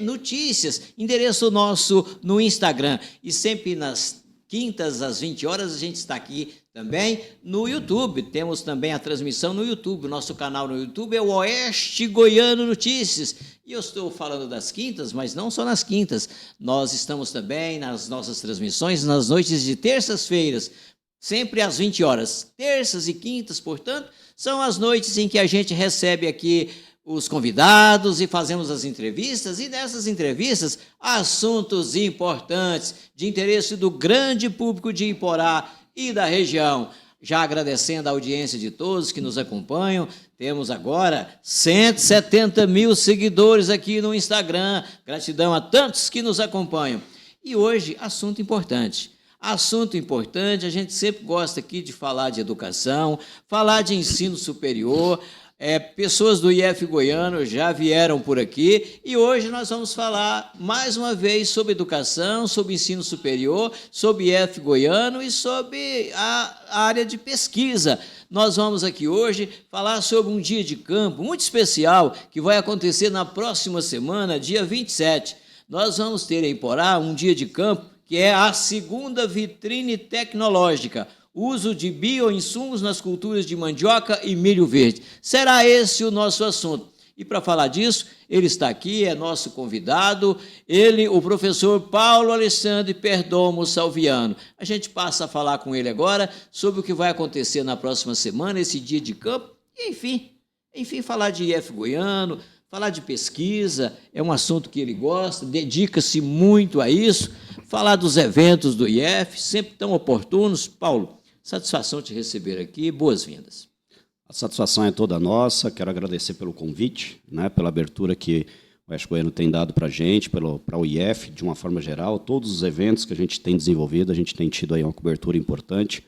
Notícias, endereço nosso no Instagram. E sempre nas quintas, às 20 horas, a gente está aqui também no YouTube. Temos também a transmissão no YouTube. Nosso canal no YouTube é o Oeste Goiano Notícias. E eu estou falando das quintas, mas não só nas quintas. Nós estamos também nas nossas transmissões nas noites de terças-feiras, sempre às 20 horas. Terças e quintas, portanto, são as noites em que a gente recebe aqui os convidados e fazemos as entrevistas, e nessas entrevistas, assuntos importantes de interesse do grande público de Iporá e da região. Já agradecendo a audiência de todos que nos acompanham, temos agora 170 mil seguidores aqui no Instagram. Gratidão a tantos que nos acompanham. E hoje, assunto importante. Assunto importante, a gente sempre gosta aqui de falar de educação, falar de ensino superior. Pessoas do IF Goiano já vieram por aqui e hoje nós vamos falar mais uma vez sobre educação, sobre ensino superior, sobre IF Goiano e sobre a área de pesquisa. Nós vamos aqui hoje falar sobre um dia de campo muito especial que vai acontecer na próxima semana, dia 27. Nós vamos ter em Iporá um dia de campo que é a segunda vitrine tecnológica, uso de bioinsumos nas culturas de mandioca e milho verde. Será esse o nosso assunto. E para falar disso, ele está aqui, é nosso convidado, ele, o professor Paulo Alexandre Perdomo Salviano. A gente passa a falar com ele agora sobre o que vai acontecer na próxima semana, esse dia de campo, e enfim, falar de IF Goiano, falar de pesquisa, é um assunto que ele gosta, dedica-se muito a isso, falar dos eventos do IF, sempre tão oportunos. Paulo, satisfação te receber aqui, boas-vindas. A satisfação é toda nossa, quero agradecer pelo convite, pela abertura que o Oeste Goiano tem dado para a gente, para o IF, de uma forma geral, todos os eventos que a gente tem desenvolvido, a gente tem tido aí uma cobertura importante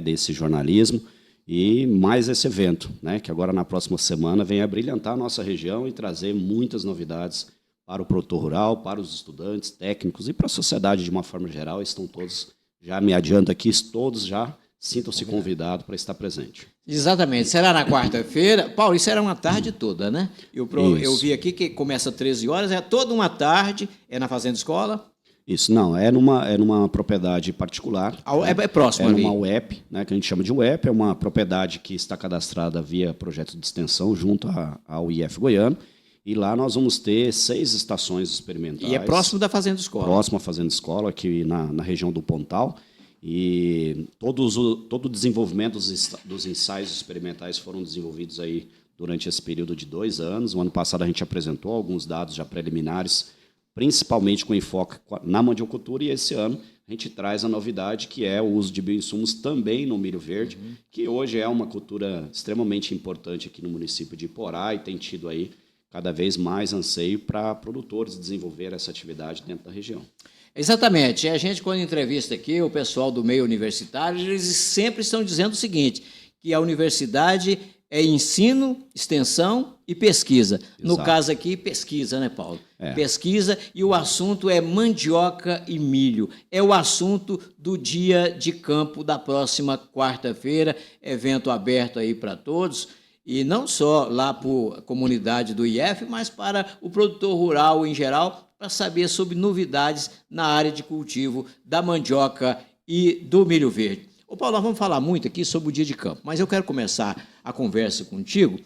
desse jornalismo, e mais esse evento, que agora na próxima semana vem a brilhantar a nossa região e trazer muitas novidades para o produtor rural, para os estudantes, técnicos e para a sociedade de uma forma geral. Estão todos, já me adianto aqui, todos já sintam-se convidados para estar presente. Exatamente, será na quarta-feira. Paulo, isso era uma tarde toda, né? Eu vi aqui que começa às 13 horas, é toda uma tarde, é na Fazenda Escola? Isso, não, é numa propriedade particular. É próximo ali. É numa UEP, que a gente chama de UEP, é uma propriedade que está cadastrada via projeto de extensão junto ao IF Goiano, e lá nós vamos ter 6 estações experimentais. E é próximo da Fazenda Escola. Próximo à Fazenda Escola, aqui na região do Pontal, e todo o desenvolvimento dos ensaios experimentais foram desenvolvidos aí durante esse período de 2 anos. O ano passado a gente apresentou alguns dados já preliminares, principalmente com enfoque na mandiocultura, e esse ano a gente traz a novidade, que é o uso de bioinsumos também no milho verde, que hoje é uma cultura extremamente importante aqui no município de Iporá e tem tido aí cada vez mais anseio para produtores desenvolver essa atividade dentro da região. Exatamente. A gente, quando entrevista aqui o pessoal do meio universitário, eles sempre estão dizendo o seguinte, que a universidade é ensino, extensão e pesquisa. Exato. No caso aqui, pesquisa, né, Paulo? Pesquisa, e o assunto é mandioca e milho. É o assunto do dia de campo da próxima quarta-feira, evento aberto aí para todos, e não só lá para a comunidade do IF, mas para o produtor rural em geral, para saber sobre novidades na área de cultivo da mandioca e do milho verde. Ô Paulo, nós vamos falar muito aqui sobre o dia de campo, mas eu quero começar a conversa contigo,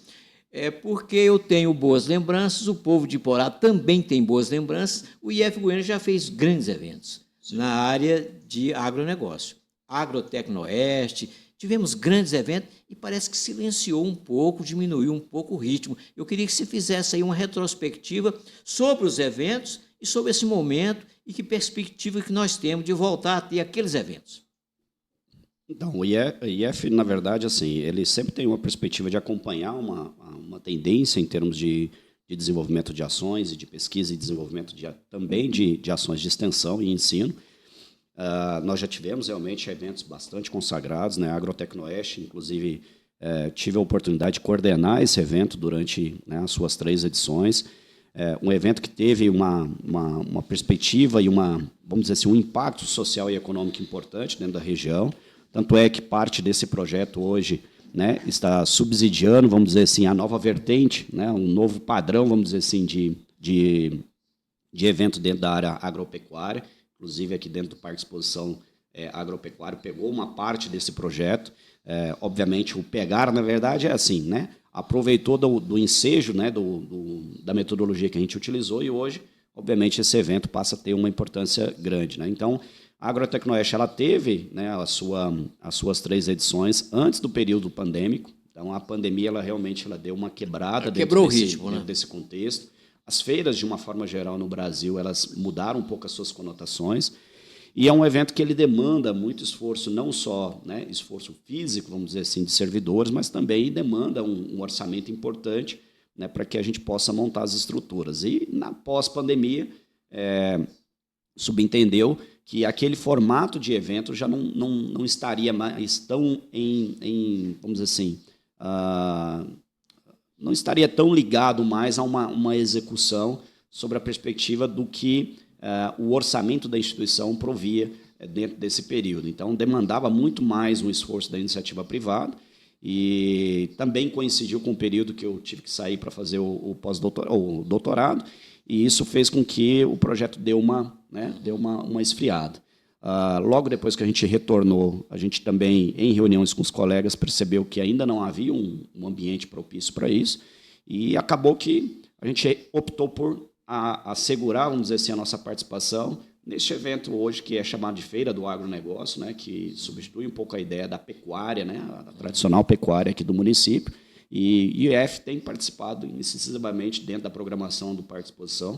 porque eu tenho boas lembranças, o povo de Iporá também tem boas lembranças, o IF Goiano já fez grandes eventos na área de agronegócio, Agrotecnoeste, tivemos grandes eventos e parece que silenciou um pouco, diminuiu um pouco o ritmo. Eu queria que você fizesse aí uma retrospectiva sobre os eventos e sobre esse momento e que perspectiva que nós temos de voltar a ter aqueles eventos. Então, o IF, na verdade, assim, ele sempre tem uma perspectiva de acompanhar uma tendência em termos de desenvolvimento de ações e de pesquisa e desenvolvimento também de ações de extensão e ensino. Nós já tivemos realmente eventos bastante consagrados, a Agrotecnoeste, inclusive tive a oportunidade de coordenar esse evento durante as suas 3 edições. Um evento que teve uma perspectiva e vamos dizer assim, um impacto social e econômico importante dentro da região. Tanto é que parte desse projeto hoje está subsidiando, vamos dizer assim, a nova vertente, um novo padrão, vamos dizer assim, de de evento dentro da área agropecuária, inclusive aqui dentro do Parque de Exposição Agropecuário pegou uma parte desse projeto. Obviamente, o pegar, na verdade, é assim, né? Aproveitou do ensejo, né, da metodologia que a gente utilizou e hoje, obviamente, esse evento passa a ter uma importância grande, né? Então, a Agrotecnoeste ela teve, né, as suas 3 edições antes do período pandêmico. Então, a pandemia ela realmente deu uma quebrada quebrou o ritmo, dentro desse contexto. As feiras, de uma forma geral, no Brasil, elas mudaram um pouco as suas conotações. E é um evento que ele demanda muito esforço, não só, né, esforço físico, vamos dizer assim, de servidores, mas também demanda um orçamento importante, né, para que a gente possa montar as estruturas. E, na pós-pandemia, subentendeu que aquele formato de evento já não estaria mais tão vamos dizer assim, não estaria tão ligado mais a uma execução sobre a perspectiva do que o orçamento da instituição provia dentro desse período. Então, demandava muito mais um esforço da iniciativa privada e também coincidiu com o período que eu tive que sair para fazer o doutorado, e isso fez com que o projeto deu uma esfriada. Logo depois que a gente retornou, a gente também, em reuniões com os colegas, percebeu que ainda não havia um ambiente propício para isso, e acabou que a gente optou por assegurar, vamos dizer assim, a nossa participação neste evento hoje, que é chamado de Feira do Agronegócio, né, que substitui um pouco a ideia da pecuária, né, a tradicional pecuária aqui do município, e o IEF tem participado incisivamente dentro da programação do Parque de Exposição,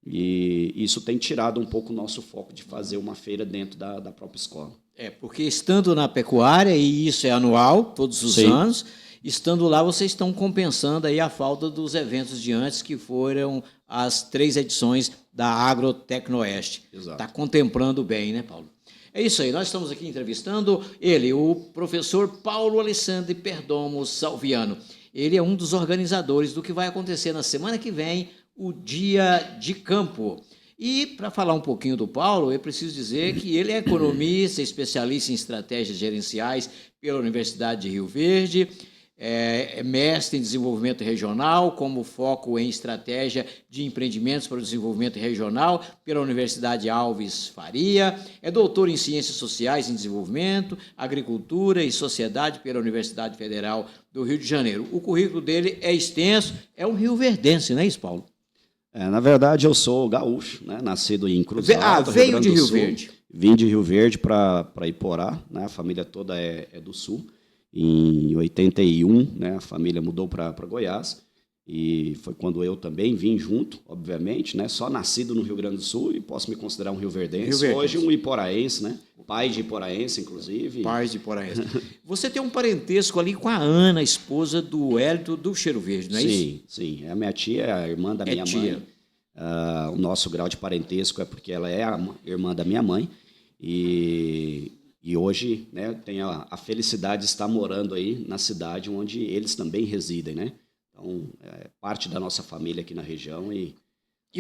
e isso tem tirado um pouco o nosso foco de fazer uma feira dentro da própria escola. Porque estando na pecuária, e isso é anual, todos os Sim. anos, estando lá, vocês estão compensando aí a falta dos eventos de antes, que foram as 3 edições da Agrotecnoeste. Exato. Está contemplando bem, né, Paulo? É isso aí, nós estamos aqui entrevistando ele, o professor Paulo Alessandro Perdomo Salviano. Ele é um dos organizadores do que vai acontecer na semana que vem, o Dia de Campo. E, para falar um pouquinho do Paulo, eu preciso dizer que ele é economista, especialista em estratégias gerenciais pela Universidade de Rio Verde, é mestre em desenvolvimento regional, como foco em estratégia de empreendimentos para o desenvolvimento regional pela Universidade Alves Faria, é doutor em ciências sociais em desenvolvimento, agricultura e sociedade pela Universidade Federal do Rio de Janeiro. O currículo dele é extenso, é um rioverdense, não é isso, Paulo? Na verdade, eu sou gaúcho, né, nascido em Cruz Alta, veio de Rio Verde. Vim de Rio Verde para Iporá, né, a família toda é do Sul. Em 81, né, a família mudou para Goiás, e foi quando eu também vim junto, obviamente, né, só nascido no Rio Grande do Sul, e posso me considerar um rioverdense. Hoje um iporaense, né, pai de iporaense, inclusive. Pai de iporaense. Você tem um parentesco ali com a Ana, esposa do Hélito do Cheiro Verde, não é isso? Sim. A minha tia é a irmã da minha mãe. O nosso grau de parentesco é porque ela é a irmã da minha mãe, e hoje, né, tenho a felicidade de estar morando aí na cidade onde eles também residem, né? Então, é parte da nossa família aqui na região e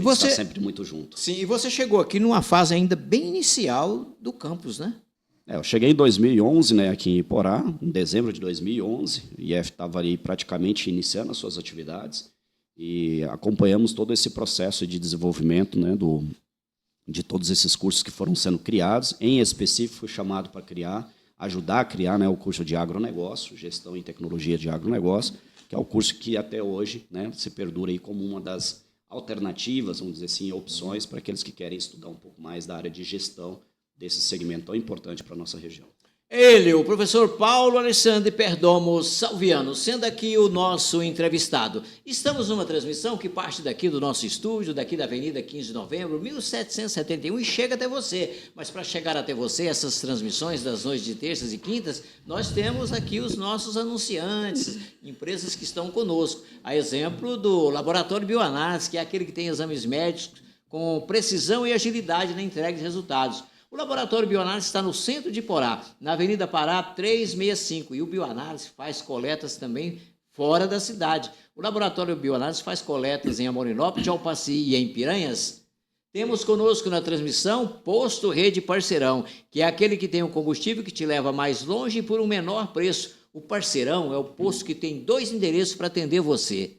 você está sempre muito junto. Sim, e você chegou aqui numa fase ainda bem inicial do campus, né? Eu cheguei em 2011, né, aqui em Iporá, em dezembro de 2011. O IF estava ali praticamente iniciando as suas atividades e acompanhamos todo esse processo de desenvolvimento, né, de todos esses cursos que foram sendo criados. Em específico, fui chamado para ajudar a criar, né, o curso de agronegócio, gestão e tecnologia de agronegócio, que é o curso que até hoje, né, se perdura aí como uma das alternativas, vamos dizer assim, opções para aqueles que querem estudar um pouco mais da área de gestão desse segmento tão importante para a nossa região. Ele, o professor Paulo Alessandro Perdomo Salviano, sendo aqui o nosso entrevistado. Estamos numa transmissão que parte daqui do nosso estúdio, daqui da Avenida 15 de Novembro, 1771, e chega até você. Mas para chegar até você, essas transmissões das noites de terças e quintas, nós temos aqui os nossos anunciantes, empresas que estão conosco. A exemplo do Laboratório Bioanálise, que é aquele que tem exames médicos com precisão e agilidade na entrega de resultados. O Laboratório Bioanálise está no centro de Iporá, na Avenida Pará 365, e o Bioanálise faz coletas também fora da cidade. O Laboratório Bioanálise faz coletas em Amorinópolis, Alpaci e em Piranhas. Temos conosco na transmissão Posto Rede Parceirão, que é aquele que tem um combustível que te leva mais longe por um menor preço. O Parceirão é o posto que tem 2 endereços para atender você.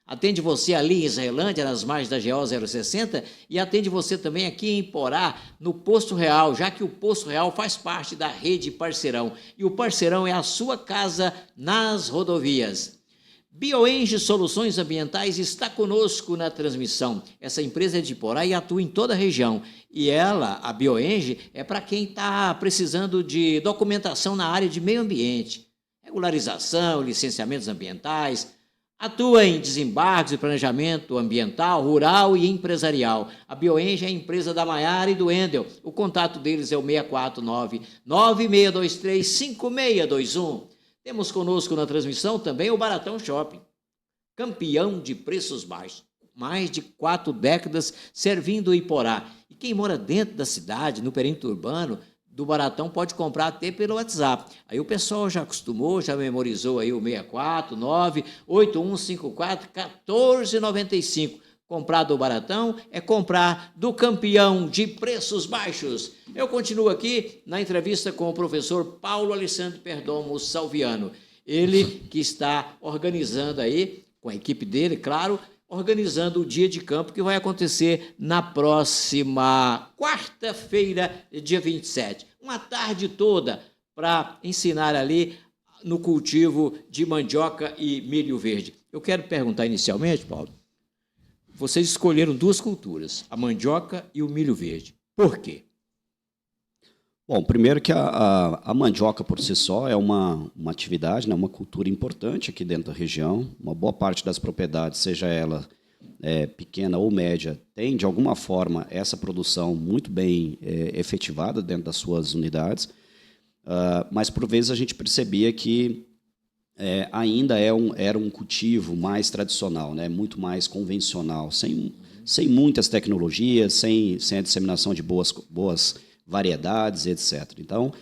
atende você ali em Israelândia, nas margens da GO 060, e atende você também aqui em Porá, no Posto Real, já que o Posto Real faz parte da rede Parceirão. E o Parceirão é a sua casa nas rodovias. BioEnge Soluções Ambientais está conosco na transmissão. Essa empresa é de Porá e atua em toda a região. E ela, a BioEnge, é para quem está precisando de documentação na área de meio ambiente, regularização, licenciamentos ambientais, atua em desembarques e planejamento ambiental, rural e empresarial. A BioEnge é a empresa da Maiara e do Endel. O contato deles é o 649-9623-5621. Temos conosco na transmissão também o Baratão Shopping, campeão de preços baixos, mais de 4 décadas servindo em Porá. E quem mora dentro da cidade, no perímetro urbano, do Baratão pode comprar até pelo WhatsApp. Aí o pessoal já acostumou, já memorizou aí o 649-8154-1495. Comprar do Baratão é comprar do campeão de preços baixos. Eu continuo aqui na entrevista com o professor Paulo Alessandro Perdomo Salviano. Ele que está organizando aí, com a equipe dele, claro, organizando o dia de campo que vai acontecer na próxima quarta-feira, dia 27. Uma tarde toda para ensinar ali no cultivo de mandioca e milho verde. Eu quero perguntar inicialmente, Paulo, vocês escolheram 2 culturas, a mandioca e o milho verde. Por quê? Bom, primeiro que a mandioca por si só é uma atividade, né, uma cultura importante aqui dentro da região. Uma boa parte das propriedades, seja ela pequena ou média, tem, de alguma forma, essa produção muito bem efetivada dentro das suas unidades. Mas, por vezes, a gente percebia que ainda era um cultivo mais tradicional, né, muito mais convencional, sem muitas tecnologias, sem a disseminação de boas variedades, etc. Então,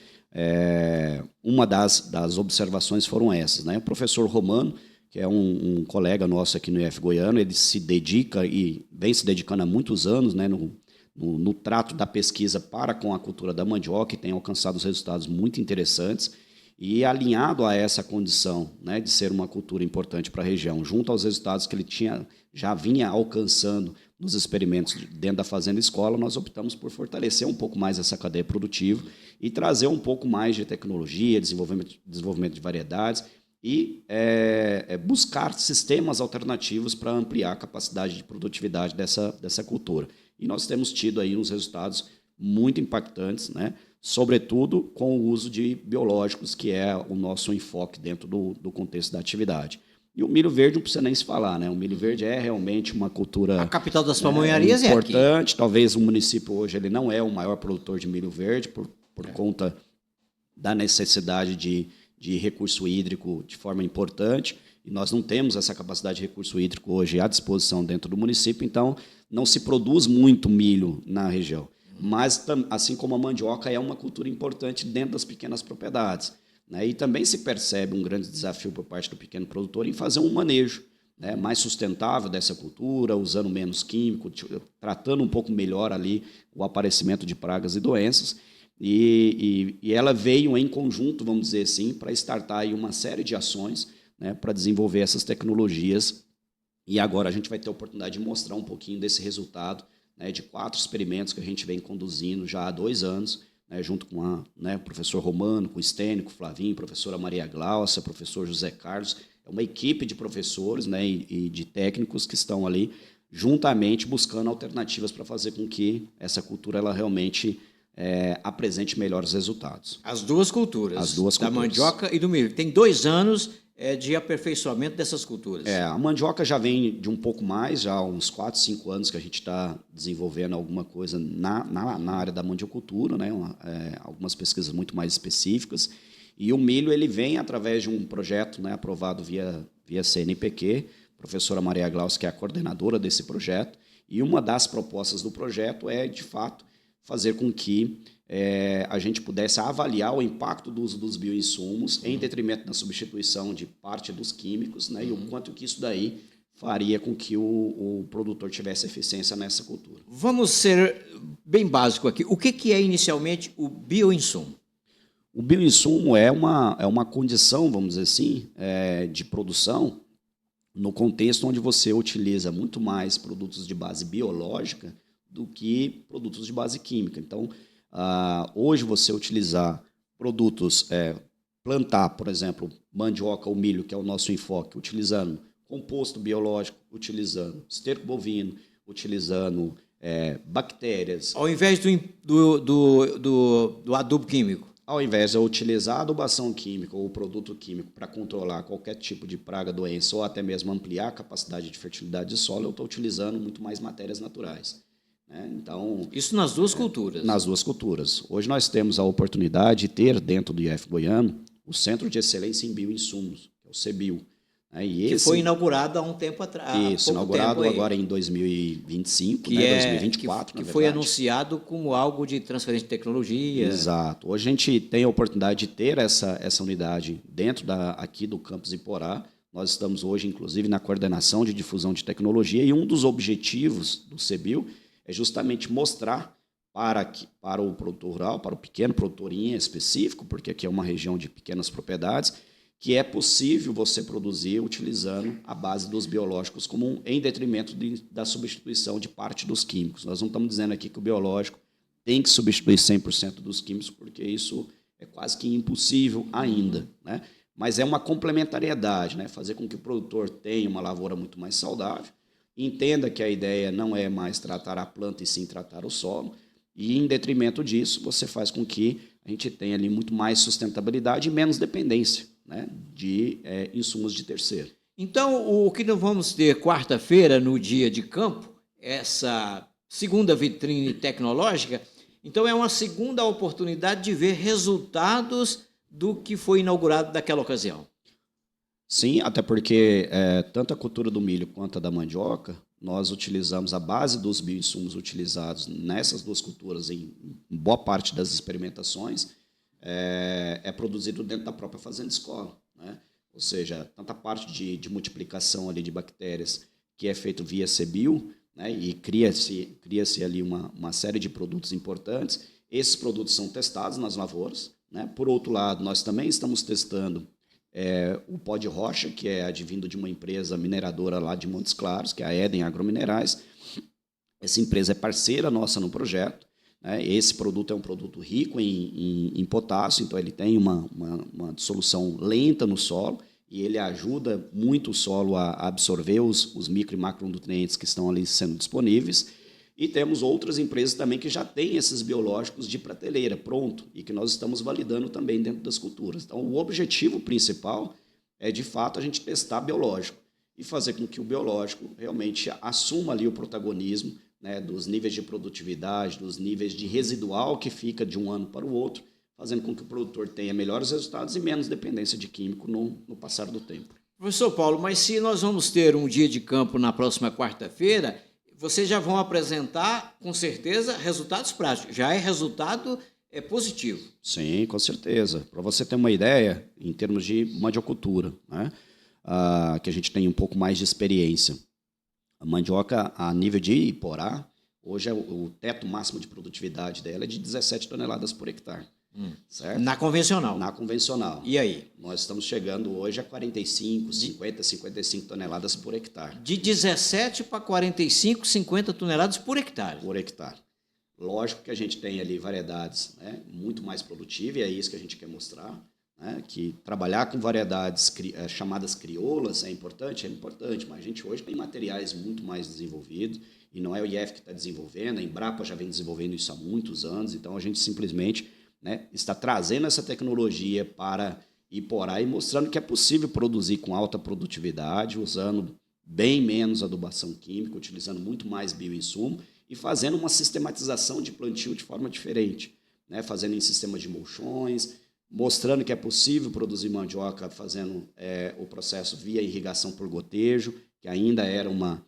uma das observações foram essas, né? O professor Romano, que é um colega nosso aqui no IF Goiano, ele se dedica e vem se dedicando há muitos anos, né, no trato da pesquisa para com a cultura da mandioca e tem alcançado resultados muito interessantes. E alinhado a essa condição, né, de ser uma cultura importante para a região, junto aos resultados que ele já vinha alcançando nos experimentos dentro da Fazenda Escola, nós optamos por fortalecer um pouco mais essa cadeia produtiva e trazer um pouco mais de tecnologia, desenvolvimento de variedades e buscar sistemas alternativos para ampliar a capacidade de produtividade dessa cultura. E nós temos tido aí uns resultados muito impactantes, né? Sobretudo com o uso de biológicos, que é o nosso enfoque dentro do contexto da atividade. E o milho verde não precisa nem se falar, né? O milho verde é realmente uma cultura... A capital das pamonharias é aqui. Importante. Talvez o município hoje ele não é o maior produtor de milho verde por conta da necessidade de recurso hídrico de forma importante. E nós não temos essa capacidade de recurso hídrico hoje à disposição dentro do município, então não se produz muito milho na região. Mas, assim como a mandioca, é uma cultura importante dentro das pequenas propriedades, né? E também se percebe um grande desafio por parte do pequeno produtor em fazer um manejo, né, mais sustentável dessa cultura, usando menos químico, tratando um pouco melhor ali o aparecimento de pragas e doenças. E ela veio em conjunto, vamos dizer assim, para startar aí uma série de ações, né, para desenvolver essas tecnologias. E agora a gente vai ter a oportunidade de mostrar um pouquinho desse resultado, né, de 4 experimentos que a gente vem conduzindo já há 2 anos, né, junto com o professor Romano, com o Stênio, com o Flavinho, professora Maria Glaucia, professor José Carlos. É uma equipe de professores, né, e de técnicos que estão ali juntamente buscando alternativas para fazer com que essa cultura ela realmente apresente melhores resultados. As duas culturas, da mandioca e do milho. Tem 2 anos de aperfeiçoamento dessas culturas. A mandioca já vem de um pouco mais, já há uns 4, 5 anos que a gente está desenvolvendo alguma coisa na área da mandiocultura, né? Algumas pesquisas muito mais específicas. E o milho ele vem através de um projeto, né, aprovado via CNPq, a professora Maria Glaucia, que é a coordenadora desse projeto, e uma das propostas do projeto é, de fato, fazer com que a gente pudesse avaliar o impacto do uso dos bioinsumos em detrimento da substituição de parte dos químicos, né, e o quanto que isso daí faria com que o produtor tivesse eficiência nessa cultura. Vamos ser bem básico aqui. O que é inicialmente o bioinsumo? O bioinsumo é uma condição, vamos dizer assim, de produção no contexto onde você utiliza muito mais produtos de base biológica do que produtos de base química. Então, hoje você utilizar produtos, plantar, por exemplo, mandioca ou milho, que é o nosso enfoque, utilizando composto biológico, utilizando esterco bovino, utilizando bactérias. Ao invés do adubo químico. Ao invés de eu utilizar a adubação química ou o produto químico para controlar qualquer tipo de praga, doença ou até mesmo ampliar a capacidade de fertilidade de solo, eu estou utilizando muito mais matérias naturais. Né? Então, isso nas duas culturas. Nas duas culturas. Hoje nós temos a oportunidade de ter dentro do IF Goiano o Centro de Excelência em Bioinsumos, que é o CEBIO. Que foi inaugurado há um tempo atrás. Isso, inaugurado agora em 2025, que 2024, que foi anunciado como algo de transferência de tecnologia. Exato. Hoje a gente tem a oportunidade de ter essa unidade dentro aqui do campus Iporá. Nós estamos hoje, inclusive, na coordenação de difusão de tecnologia e um dos objetivos do CEBIO é justamente mostrar para o produtor rural, para o pequeno produtor em específico, porque aqui é uma região de pequenas propriedades, que é possível você produzir utilizando a base dos biológicos comum em detrimento da substituição de parte dos químicos. Nós não estamos dizendo aqui que o biológico tem que substituir 100% dos químicos, porque isso é quase que impossível ainda, né? Mas é uma complementariedade, né? Fazer com que o produtor tenha uma lavoura muito mais saudável, entenda que a ideia não é mais tratar a planta e sim tratar o solo, e em detrimento disso você faz com que a gente tenha ali muito mais sustentabilidade e menos dependência, né, de insumos de terceiro. Então, o que nós vamos ter quarta-feira, no dia de campo, essa segunda vitrine tecnológica, então é uma segunda oportunidade de ver resultados do que foi inaugurado naquela ocasião. Sim, até porque tanto a cultura do milho quanto a da mandioca, nós utilizamos a base dos bioinsumos utilizados nessas duas culturas em boa parte das experimentações, produzido dentro da própria fazenda escola, né? Ou seja, tanta parte de multiplicação ali de bactérias que é feito via CEBIO, né? E cria-se ali uma série de produtos importantes. Esses produtos são testados nas lavouras, né? Por outro lado, nós também estamos testando o pó de rocha, que é advindo de uma empresa mineradora lá de Montes Claros, que é a Eden Agrominerais. Essa empresa é parceira nossa no projeto. Esse produto é um produto rico em potássio, então ele tem uma dissolução lenta no solo e ele ajuda muito o solo a absorver os micro e macronutrientes que estão ali sendo disponíveis. E temos outras empresas também que já têm esses biológicos de prateleira pronto e que nós estamos validando também dentro das culturas. Então, o objetivo principal é, de fato, a gente testar biológico e fazer com que o biológico realmente assuma ali o protagonismo, né, dos níveis de produtividade, dos níveis de residual que fica de um ano para o outro, fazendo com que o produtor tenha melhores resultados e menos dependência de químico no passar do tempo. Professor Paulo, mas se nós vamos ter um dia de campo na próxima quarta-feira, vocês já vão apresentar, com certeza, resultados práticos. Já é resultado positivo. Sim, com certeza. Para você ter uma ideia, em termos de mandiocultura, né, que a gente tem um pouco mais de experiência. A mandioca, a nível de Iporá, hoje o teto máximo de produtividade dela é de 17 toneladas por hectare. Certo? Na convencional? Na convencional. E aí? Nós estamos chegando hoje a 45, 50, 55 toneladas por hectare. De 17 para 45, 50 toneladas por hectare. Por hectare. Lógico que a gente tem ali variedades, né, muito mais produtivas, e é isso que a gente quer mostrar, né, que trabalhar com variedades chamadas crioulas é importante, mas a gente hoje tem materiais muito mais desenvolvidos, e não é o IF que está desenvolvendo, a Embrapa já vem desenvolvendo isso há muitos anos, então a gente simplesmente, né, está trazendo essa tecnologia para Iporá e mostrando que é possível produzir com alta produtividade, usando bem menos adubação química, utilizando muito mais bioinsumo e fazendo uma sistematização de plantio de forma diferente, né, fazendo em sistema de mulchões, mostrando que é possível produzir mandioca fazendo o processo via irrigação por gotejo, que ainda era uma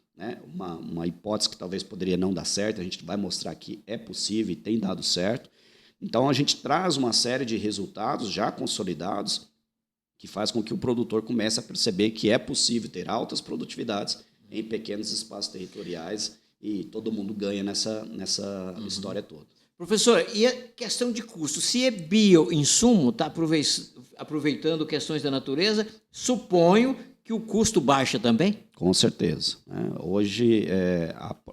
hipótese que talvez poderia não dar certo, a gente vai mostrar que é possível e tem dado certo. Então, a gente traz uma série de resultados já consolidados que faz com que o produtor comece a perceber que é possível ter altas produtividades em pequenos espaços territoriais e todo mundo ganha nessa história toda. Professor, e a questão de custo? Se é bioinsumo, está aproveitando questões da natureza, suponho que o custo baixa também? Com certeza, né? Hoje,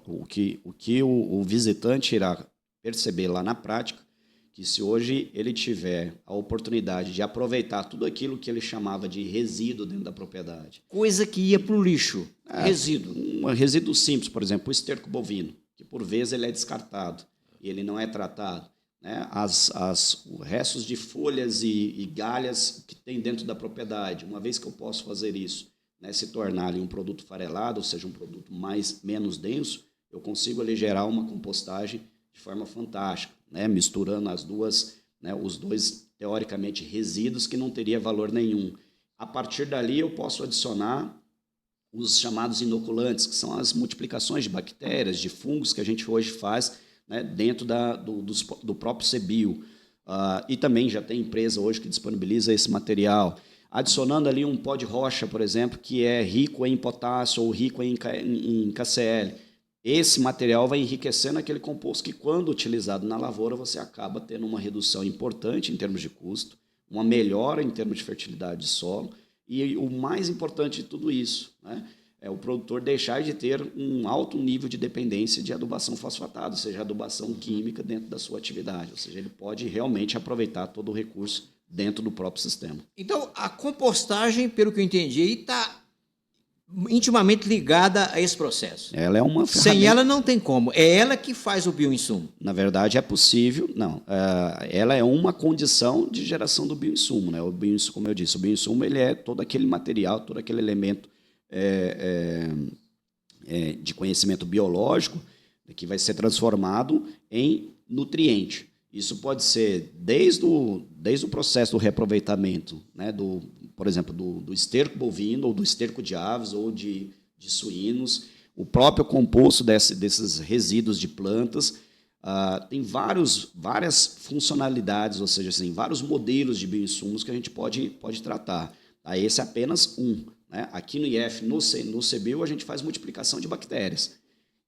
o que o visitante irá perceber lá na prática, que se hoje ele tiver a oportunidade de aproveitar tudo aquilo que ele chamava de resíduo dentro da propriedade. Coisa que ia para o lixo, resíduo. Um resíduo simples, por exemplo, o esterco bovino, que por vezes ele é descartado e ele não é tratado. Né? Os restos de folhas e galhas que tem dentro da propriedade, uma vez que eu posso fazer isso, né, se tornar ali um produto farelado, ou seja, um produto menos denso, eu consigo ali gerar uma compostagem de forma fantástica, né, misturando as duas, né, os dois, teoricamente, resíduos que não teria valor nenhum. A partir dali, eu posso adicionar os chamados inoculantes, que são as multiplicações de bactérias, de fungos que a gente hoje faz, né, dentro do próprio CBio. E também já tem empresa hoje que disponibiliza esse material. Adicionando ali um pó de rocha, por exemplo, que é rico em potássio ou rico em KCl. Esse material vai enriquecendo aquele composto que, quando utilizado na lavoura, você acaba tendo uma redução importante em termos de custo, uma melhora em termos de fertilidade de solo, e o mais importante de tudo isso, né, é o produtor deixar de ter um alto nível de dependência de adubação fosfatada, ou seja, adubação química dentro da sua atividade. Ou seja, ele pode realmente aproveitar todo o recurso dentro do próprio sistema. Então, a compostagem, pelo que eu entendi, está intimamente ligada a esse processo. Ela é uma ferramenta. Sem ela não tem como. É ela que faz o bioinsumo. Na verdade, é possível. Não. Ela é uma condição de geração do bioinsumo. Né? O bioinsumo, como eu disse, o bioinsumo ele é todo aquele material, todo aquele elemento de conhecimento biológico que vai ser transformado em nutriente. Isso pode ser desde o processo do reaproveitamento, né, por exemplo, do esterco bovino, ou do esterco de aves, ou de suínos, o próprio composto desses resíduos de plantas. Tem várias funcionalidades, ou seja, assim, vários modelos de bioinsumos que a gente pode tratar. Esse é apenas um. Né? Aqui no IF, no CBio, a gente faz multiplicação de bactérias.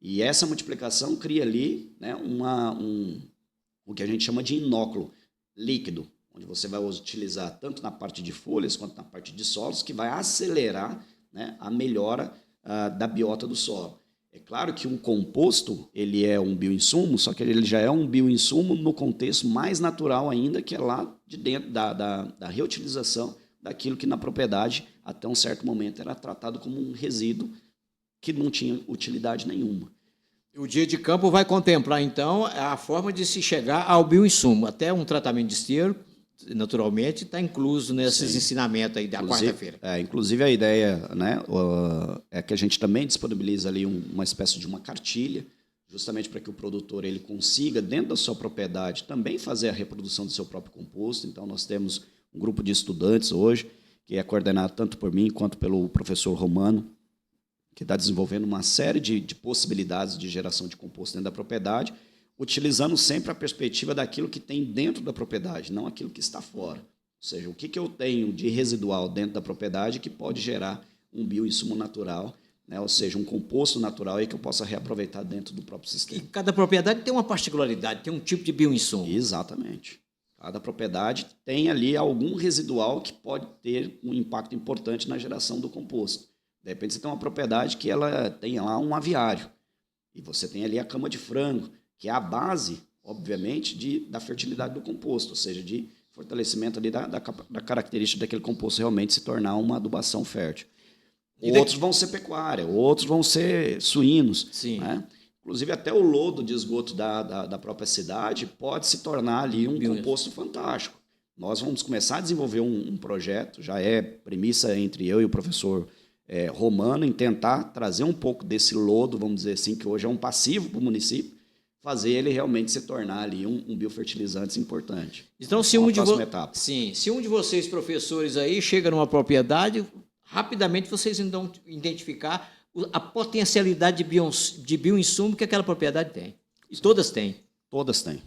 E essa multiplicação cria ali, né, o que a gente chama de inóculo líquido, onde você vai utilizar tanto na parte de folhas quanto na parte de solos, que vai acelerar, né, a melhora da biota do solo. É claro que um composto ele é um bioinsumo, só que ele já é um bioinsumo no contexto mais natural ainda, que é lá de dentro da reutilização daquilo que na propriedade, até um certo momento, era tratado como um resíduo que não tinha utilidade nenhuma. O dia de campo vai contemplar, então, a forma de se chegar ao bioinsumo. Até um tratamento de esterco, naturalmente, está incluso nesses ensinamentos aí da quarta-feira. Inclusive, a ideia, né, é que a gente também disponibiliza ali uma espécie de uma cartilha, justamente para que o produtor ele consiga, dentro da sua propriedade, também fazer a reprodução do seu próprio composto. Então, nós temos um grupo de estudantes hoje, que é coordenado tanto por mim quanto pelo professor Romano, que está desenvolvendo uma série de possibilidades de geração de composto dentro da propriedade, utilizando sempre a perspectiva daquilo que tem dentro da propriedade, não aquilo que está fora. Ou seja, o que eu tenho de residual dentro da propriedade que pode gerar um bioinsumo natural, né? Ou seja, um composto natural aí que eu possa reaproveitar dentro do próprio sistema. E cada propriedade tem uma particularidade, tem um tipo de bioinsumo. Exatamente. Cada propriedade tem ali algum residual que pode ter um impacto importante na geração do composto. De repente, você tem uma propriedade que ela tem lá um aviário, e você tem ali a cama de frango, que é a base, obviamente, da fertilidade do composto, ou seja, de fortalecimento ali da característica daquele composto realmente se tornar uma adubação fértil. Outros vão ser pecuária, outros vão ser suínos. Sim. Né? Inclusive, até o lodo de esgoto da própria cidade pode se tornar ali um composto fantástico. Nós vamos começar a desenvolver um projeto, já é premissa entre eu e o professor Romano, em tentar trazer um pouco desse lodo, vamos dizer assim, que hoje é um passivo para o município, fazer ele realmente se tornar ali um biofertilizante importante. Então, se um de vocês, professores, aí chega numa propriedade, rapidamente vocês então identificar a potencialidade de bioinsumo que aquela propriedade tem. E todas têm. Todas têm.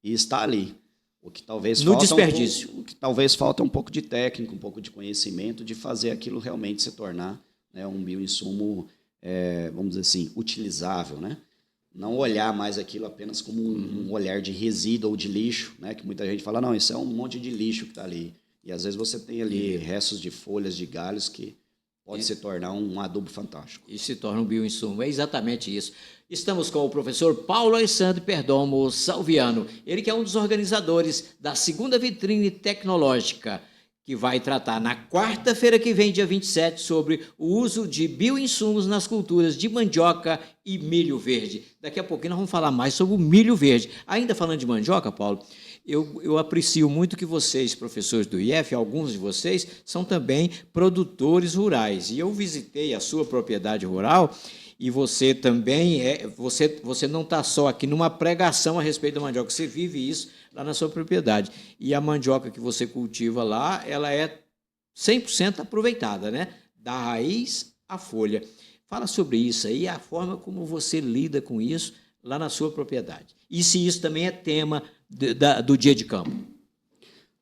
E está ali. O que talvez no desperdício. O que talvez falta um pouco de técnica, um pouco de conhecimento, de fazer aquilo realmente se tornar, né, um bioinsumo, vamos dizer assim, utilizável, né? Não olhar mais aquilo apenas como um olhar de resíduo ou de lixo, né? Que muita gente fala, não, isso é um monte de lixo que está ali. E às vezes você tem ali restos de folhas, de galhos que pode se tornar um adubo fantástico. E se torna um bioinsumo. É exatamente isso. Estamos com o professor Paulo Alessandro Perdomo Salviano, ele que é um dos organizadores da segunda vitrine tecnológica, que vai tratar na quarta-feira que vem, dia 27, sobre o uso de bioinsumos nas culturas de mandioca e milho verde. Daqui a pouquinho nós vamos falar mais sobre o milho verde. Ainda falando de mandioca, Paulo, eu aprecio muito que vocês, professores do IF, alguns de vocês, são também produtores rurais. E eu visitei a sua propriedade rural e você também você não está só aqui numa pregação a respeito da mandioca, você vive isso lá na sua propriedade. E a mandioca que você cultiva lá, ela é 100% aproveitada, né? Da raiz à folha. Fala sobre isso aí, a forma como você lida com isso lá na sua propriedade. E se isso também é tema do dia de campo.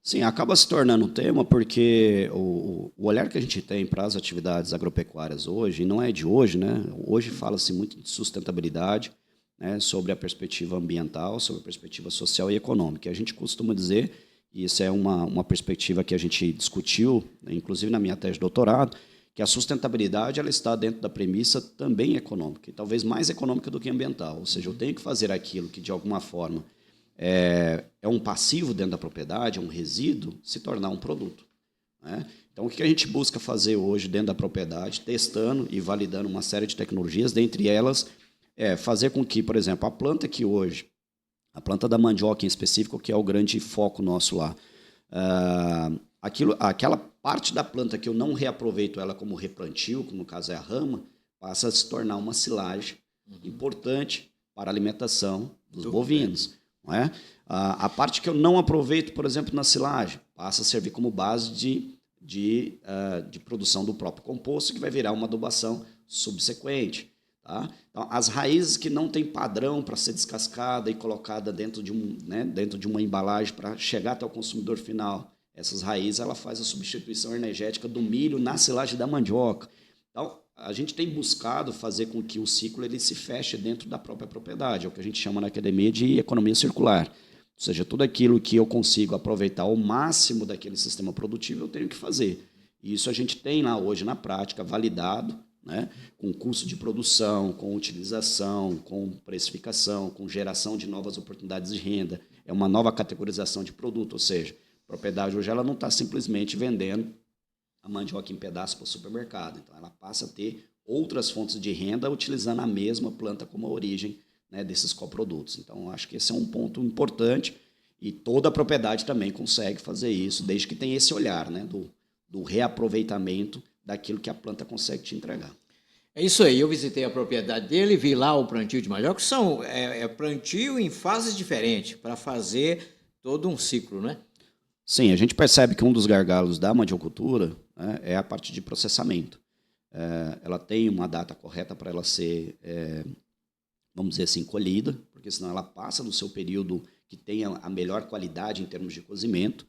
Sim, acaba se tornando um tema porque o olhar que a gente tem para as atividades agropecuárias hoje, e não é de hoje, né? Hoje fala-se muito de sustentabilidade, né, sobre a perspectiva ambiental, sobre a perspectiva social e econômica. A gente costuma dizer, e isso é uma perspectiva que a gente discutiu, né, inclusive na minha tese de doutorado, que a sustentabilidade ela está dentro da premissa também econômica, e talvez mais econômica do que ambiental. Ou seja, eu tenho que fazer aquilo que, de alguma forma, é um passivo dentro da propriedade, é um resíduo, se tornar um produto, né? Então, o que a gente busca fazer hoje dentro da propriedade, testando e validando uma série de tecnologias, dentre elas, fazer com que, por exemplo, a planta que hoje, a planta da mandioca em específico, que é o grande foco nosso lá, aquela parte da planta que eu não reaproveito ela como replantio, como no caso é a rama, passa a se tornar uma silagem importante para a alimentação dos bovinos. Não é? A parte que eu não aproveito, por exemplo, na silagem, passa a servir como base de produção do próprio composto, que vai virar uma adubação subsequente. Tá? Então, as raízes que não têm padrão para ser descascada e colocada dentro de uma embalagem para chegar até o consumidor final, essas raízes ela faz a substituição energética do milho na silagem da mandioca. Então, a gente tem buscado fazer com que o ciclo ele se feche dentro da própria propriedade, é o que a gente chama na academia de economia circular. Ou seja, tudo aquilo que eu consigo aproveitar ao máximo daquele sistema produtivo, eu tenho que fazer. E isso a gente tem lá hoje na prática, validado, né, com custo de produção, com utilização, com precificação, com geração de novas oportunidades de renda. É uma nova categorização de produto, ou seja, a propriedade hoje ela não está simplesmente vendendo a mandioca em pedaços para o supermercado. Então, ela passa a ter outras fontes de renda utilizando a mesma planta como a origem, né, desses coprodutos. Então, acho que esse é um ponto importante e toda a propriedade também consegue fazer isso, desde que tenha esse olhar, né, do reaproveitamento daquilo que a planta consegue te entregar. É isso aí, eu visitei a propriedade dele, vi lá o plantio de mandioca, plantio em fases diferentes, para fazer todo um ciclo, né? Sim, a gente percebe que um dos gargalos da mandiocultura, né, é a parte de processamento. Ela tem uma data correta para ela ser, vamos dizer assim, colhida, porque senão ela passa do seu período que tenha a melhor qualidade em termos de cozimento.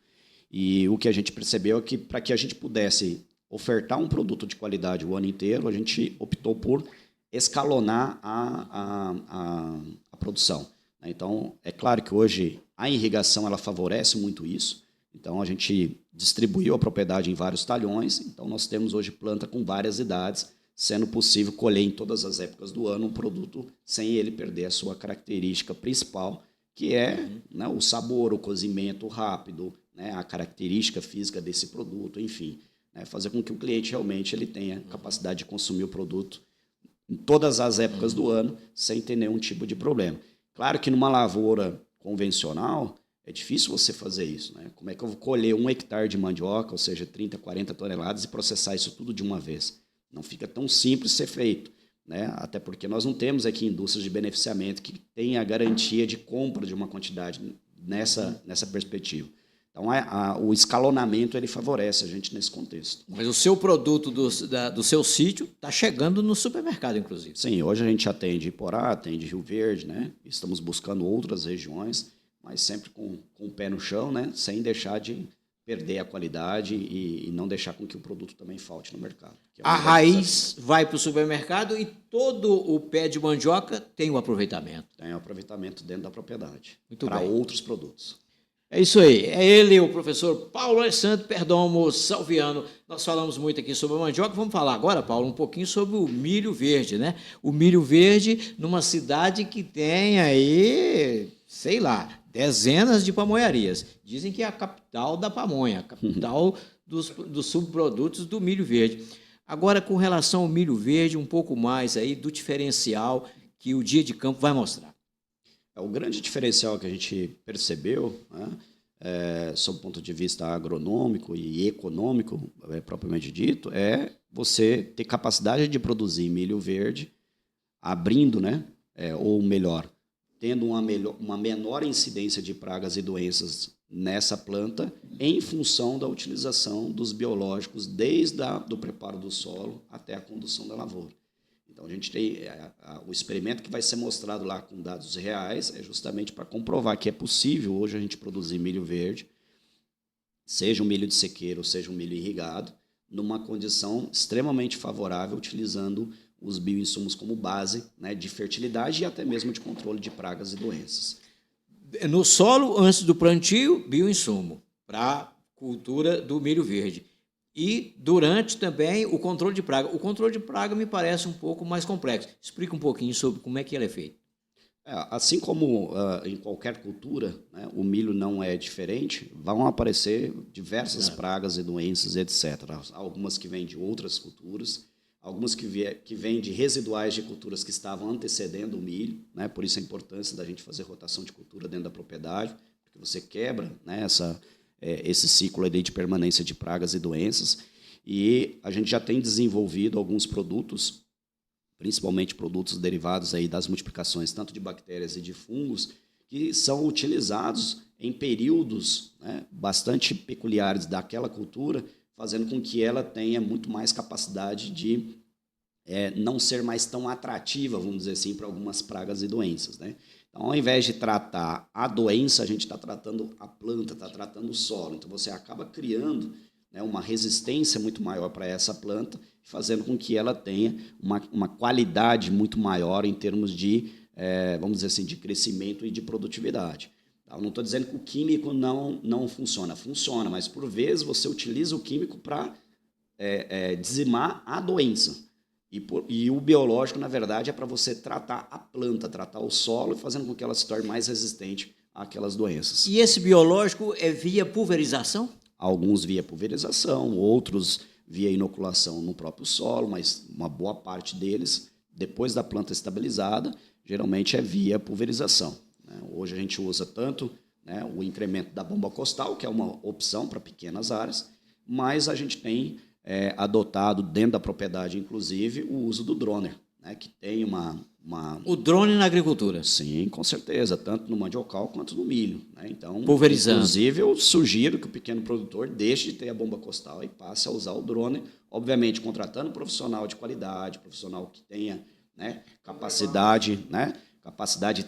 E o que a gente percebeu é que, para que a gente pudesse ofertar um produto de qualidade o ano inteiro, a gente optou por escalonar a produção. Então, é claro que hoje a irrigação ela favorece muito isso. Então, a gente distribuiu a propriedade em vários talhões. Então, nós temos hoje planta com várias idades, sendo possível colher em todas as épocas do ano um produto sem ele perder a sua característica principal, que é, né, o sabor, o cozimento rápido, né, a característica física desse produto, enfim, né, fazer com que o cliente realmente ele tenha capacidade de consumir o produto em todas as épocas do ano, sem ter nenhum tipo de problema. Claro que numa lavoura convencional, é difícil você fazer isso, né? Como é que eu vou colher 1 hectare de mandioca, ou seja, 30, 40 toneladas, e processar isso tudo de uma vez? Não fica tão simples ser feito, né? Até porque nós não temos aqui indústrias de beneficiamento que tenham a garantia de compra de uma quantidade nessa perspectiva. Então, o escalonamento ele favorece a gente nesse contexto. Mas o seu produto do seu sítio está chegando no supermercado, inclusive. Sim, hoje a gente atende Iporá, atende Rio Verde, né? Estamos buscando outras regiões, mas sempre com o pé no chão, né? Sem deixar de perder a qualidade e não deixar com que o produto também falte no mercado. A raiz vai para o supermercado e todo o pé de mandioca tem o aproveitamento. Tem o aproveitamento dentro da propriedade. Muito para bem. outros produtos. É isso aí, é ele, o professor Paulo Alessandro Perdomo Salviano. Nós falamos muito aqui sobre a mandioca, vamos falar agora, Paulo, um pouquinho sobre o milho verde, né? O milho verde numa cidade que tem aí, sei lá, dezenas de pamonharias. Dizem que é a capital da pamonha, a capital dos subprodutos do milho verde. Agora, com relação ao milho verde, um pouco mais aí do diferencial que o Dia de Campo vai mostrar. O grande diferencial que a gente percebeu, né, sob o ponto de vista agronômico e econômico, propriamente dito, é você ter capacidade de produzir milho verde, abrindo, né, ou melhor, tendo uma menor incidência de pragas e doenças nessa planta, em função da utilização dos biológicos, desde do preparo do solo até a condução da lavoura. Então, a gente tem o experimento que vai ser mostrado lá com dados reais, é justamente para comprovar que é possível hoje a gente produzir milho verde, seja um milho de sequeiro, ou seja um milho irrigado, numa condição extremamente favorável, utilizando os bioinsumos como base, né, de fertilidade e até mesmo de controle de pragas e doenças. No solo, antes do plantio, bioinsumo para a cultura do milho verde. E durante também o controle de praga. O controle de praga me parece um pouco mais complexo. Explica um pouquinho sobre como é que ele é feito. Assim como em qualquer cultura, né, o milho não é diferente, vão aparecer diversas pragas e doenças, etc. Algumas que vêm de outras culturas, algumas que vêm de residuais de culturas que estavam antecedendo o milho, né, por isso a importância da gente fazer rotação de cultura dentro da propriedade, porque você quebra, né, esse ciclo ali de permanência de pragas e doenças, e a gente já tem desenvolvido alguns produtos, principalmente produtos derivados aí das multiplicações tanto de bactérias e de fungos, que são utilizados em períodos, né, bastante peculiares daquela cultura, fazendo com que ela tenha muito mais capacidade de não ser mais tão atrativa, vamos dizer assim, para algumas pragas e doenças, né? Então, ao invés de tratar a doença, a gente está tratando a planta, está tratando o solo. Então, você acaba criando, né, uma resistência muito maior para essa planta, fazendo com que ela tenha uma qualidade muito maior em termos de, vamos dizer assim, de crescimento e de produtividade. Eu não estou dizendo que o químico não funciona. Funciona, mas, por vezes, você utiliza o químico para dizimar a doença. E o biológico, na verdade, é para você tratar a planta, tratar o solo, fazendo com que ela se torne mais resistente àquelas doenças. E esse biológico é via pulverização? Alguns via pulverização, outros via inoculação no próprio solo, mas uma boa parte deles, depois da planta estabilizada, geralmente é via pulverização. Hoje a gente usa tanto, né, o incremento da bomba costal, que é uma opção para pequenas áreas, mas a gente tem adotado dentro da propriedade, inclusive, o uso do droner, né, que tem O drone na agricultura? Sim, com certeza, tanto no mandiocal quanto no milho, né? Então, pulverizando. Inclusive, eu sugiro que o pequeno produtor deixe de ter a bomba costal e passe a usar o drone, obviamente contratando um profissional de qualidade, profissional que tenha, né, capacidade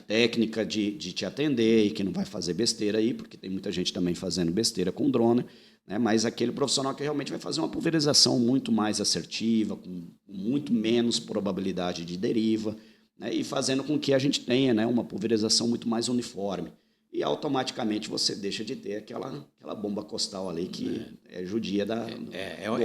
técnica de te atender e que não vai fazer besteira aí, porque tem muita gente também fazendo besteira com drone, né? Mas aquele profissional que realmente vai fazer uma pulverização muito mais assertiva, com muito menos probabilidade de deriva, né? E fazendo com que a gente tenha, né, uma pulverização muito mais uniforme. E automaticamente você deixa de ter aquela bomba costal ali que é judia do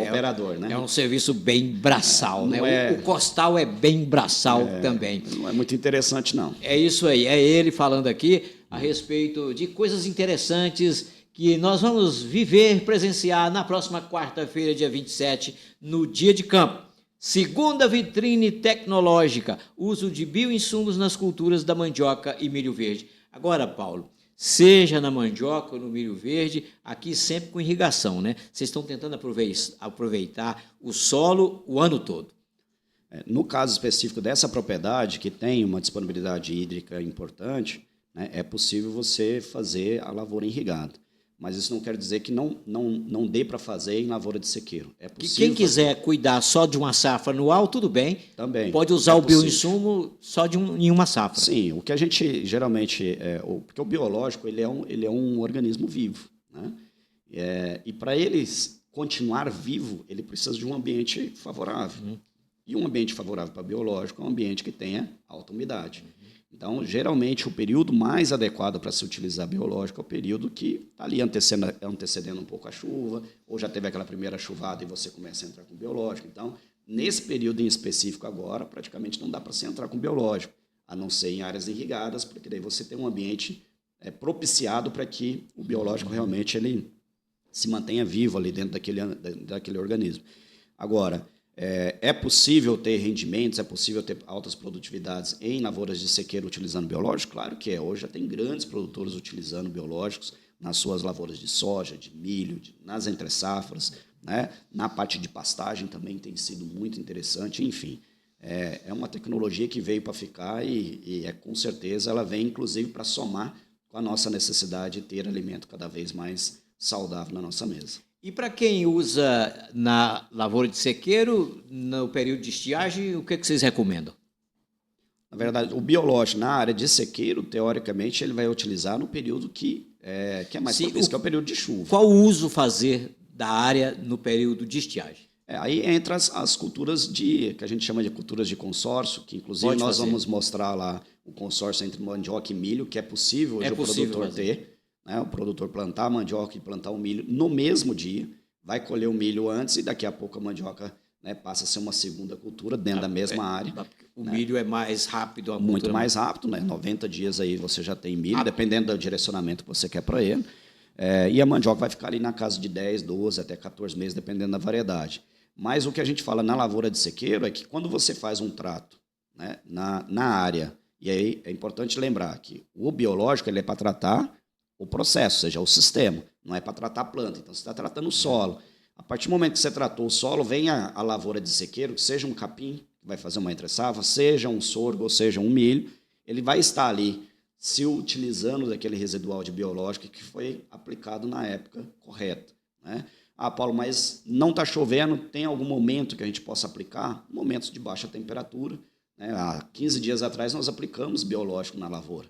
operador. Né? É um serviço bem braçal, né? O costal é bem braçal também. Não é muito interessante, não. É isso aí, é ele falando aqui a respeito de coisas interessantes que nós vamos viver, presenciar na próxima quarta-feira, dia 27, no Dia de Campo. Segunda vitrine tecnológica, uso de bioinsumos nas culturas da mandioca e milho verde. Agora, Paulo, seja na mandioca ou no milho verde, aqui sempre com irrigação, né? Vocês estão tentando aproveitar o solo o ano todo. No caso específico dessa propriedade, que tem uma disponibilidade hídrica importante, né, é possível você fazer a lavoura irrigada. Mas isso não quer dizer que não dê para fazer em lavoura de sequeiro. É possível. Quem quiser cuidar só de uma safra anual, tudo bem. Também. Pode usar o bioinsumo só em uma safra. Sim, o que a gente geralmente... porque o biológico ele é um organismo vivo. Né? E para ele continuar vivo, ele precisa de um ambiente favorável. E um ambiente favorável para biológico é um ambiente que tenha alta umidade. Então, geralmente, o período mais adequado para se utilizar biológico é o período que está ali antecedendo um pouco a chuva, ou já teve aquela primeira chuvada e você começa a entrar com biológico. Então, nesse período em específico agora, praticamente não dá para você entrar com biológico, a não ser em áreas irrigadas, porque daí você tem um ambiente propiciado para que o biológico realmente ele se mantenha vivo ali dentro daquele organismo. Agora, é possível ter rendimentos, é possível ter altas produtividades em lavouras de sequeiro utilizando biológico? Claro que é. Hoje já tem grandes produtores utilizando biológicos nas suas lavouras de soja, de milho, nas entre-safras, né? Na parte de pastagem também tem sido muito interessante. Enfim, é uma tecnologia que veio para ficar e com certeza ela vem, inclusive, para somar com a nossa necessidade de ter alimento cada vez mais saudável na nossa mesa. E para quem usa na lavoura de sequeiro, no período de estiagem, o que vocês recomendam? Na verdade, o biológico na área de sequeiro, teoricamente, ele vai utilizar no período que é mais propício, que é o período de chuva. Qual uso fazer da área no período de estiagem? Aí entra as culturas que a gente chama de culturas de consórcio, que inclusive nós vamos mostrar lá o consórcio entre mandioca e milho, que é possível hoje o produtor ter. O produtor plantar a mandioca e plantar o milho no mesmo dia, vai colher o milho antes e daqui a pouco a mandioca passa a ser uma segunda cultura dentro da mesma área. O milho é mais rápido. Muito mais rápido, 90 dias aí você já tem milho, dependendo do direcionamento que você quer para ele. E a mandioca vai ficar ali na casa de 10, 12, até 14 meses, dependendo da variedade. Mas o que a gente fala na lavoura de sequeiro é que quando você faz um trato na área, e aí é importante lembrar que o biológico ele é para tratar o processo, ou seja, o sistema, não é para tratar a planta. Então, você está tratando o solo. A partir do momento que você tratou o solo, vem a lavoura de sequeiro, que seja um capim, que vai fazer uma entre-safra, seja um sorgo, ou seja um milho, ele vai estar ali se utilizando daquele residual de biológico que foi aplicado na época correta. Paulo, mas não está chovendo, tem algum momento que a gente possa aplicar? Momentos de baixa temperatura. Há 15 dias atrás nós aplicamos biológico na lavoura,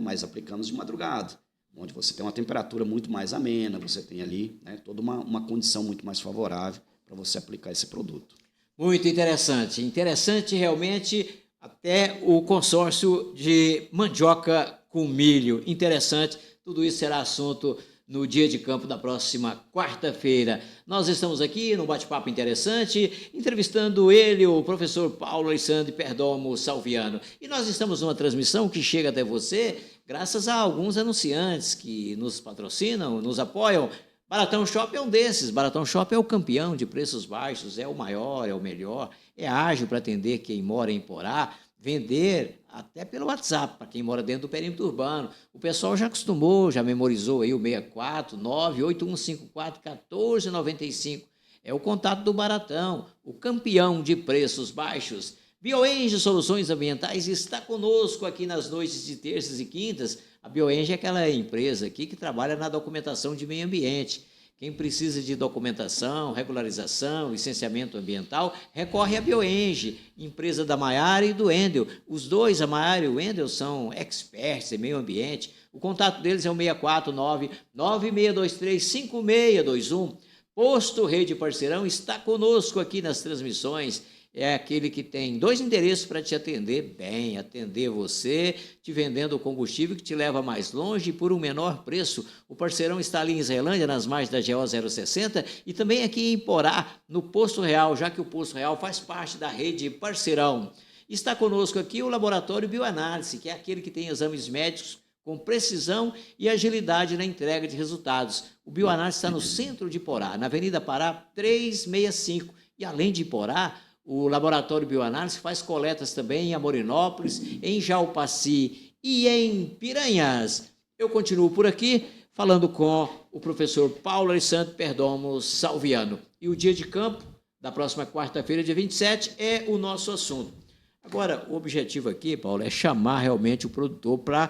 mas aplicamos de madrugada, onde você tem uma temperatura muito mais amena, você tem ali toda uma condição muito mais favorável para você aplicar esse produto. Muito interessante. Interessante realmente até o consórcio de mandioca com milho. Interessante. Tudo isso será assunto no dia de campo da próxima quarta-feira. Nós estamos aqui num bate-papo interessante, entrevistando ele, o professor Paulo Alexandre Perdomo Salviano. E nós estamos numa transmissão que chega até você graças a alguns anunciantes que nos patrocinam, nos apoiam. Baratão Shop é um desses. Baratão Shop é o campeão de preços baixos, é o maior, é o melhor, é ágil para atender quem mora em Porá, vender até pelo WhatsApp, para quem mora dentro do perímetro urbano. O pessoal já acostumou, já memorizou aí o 649-8154-1495. É o contato do Baratão, o campeão de preços baixos. Bioenge Soluções Ambientais está conosco aqui nas noites de terças e quintas. A Bioenge é aquela empresa aqui que trabalha na documentação de meio ambiente. Quem precisa de documentação, regularização, licenciamento ambiental, recorre à Bioenge, empresa da Maiara e do Endel. Os dois, a Maiara e o Endel, são experts em meio ambiente. O contato deles é o 649-9623-5621. Posto Rede Parceirão está conosco aqui nas transmissões. É aquele que tem 2 endereços para te atender bem, atender você, te vendendo o combustível que te leva mais longe por um menor preço. O Parceirão está ali em Israelândia, nas margens da GO 060, e também aqui em Porá, no Posto Real, já que o Posto Real faz parte da rede Parceirão. Está conosco aqui o Laboratório Bioanálise, que é aquele que tem exames médicos com precisão e agilidade na entrega de resultados. O Bioanálise está no centro de Porá, na Avenida Pará 365, e além de Porá, o Laboratório Bioanálise faz coletas também em Amorinópolis, em Jaupaci e em Piranhas. Eu continuo por aqui falando com o professor Paulo Alexandre Perdomo Salviano. E o dia de campo da próxima quarta-feira, dia 27, é o nosso assunto. Agora, o objetivo aqui, Paulo, é chamar realmente o produtor para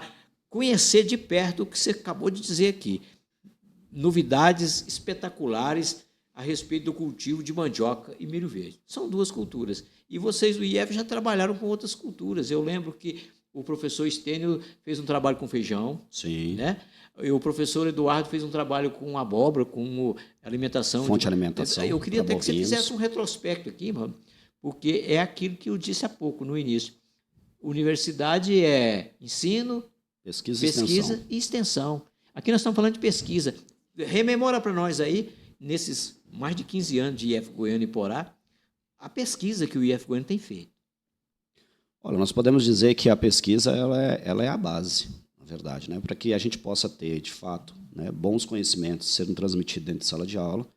conhecer de perto o que você acabou de dizer aqui. Novidades espetaculares a respeito do cultivo de mandioca e milho verde. São 2 culturas. E vocês do IEF já trabalharam com outras culturas. Eu lembro que o professor Estênio fez um trabalho com feijão. Sim. E o professor Eduardo fez um trabalho com abóbora, com alimentação. Fonte de alimentação. Eu queria até que você fizesse um retrospecto aqui, mano, porque é aquilo que eu disse há pouco, no início. Universidade é ensino, Pesquisa e extensão. Aqui nós estamos falando de pesquisa. Rememora para nós aí, nesses mais de 15 anos de IF Goiânia e Porá, a pesquisa que o IF Goiânia tem feito. Olha, nós podemos dizer que a pesquisa ela é a base, na verdade, né? Para que a gente possa ter, de fato, né, bons conhecimentos sendo transmitidos dentro de sala de aula,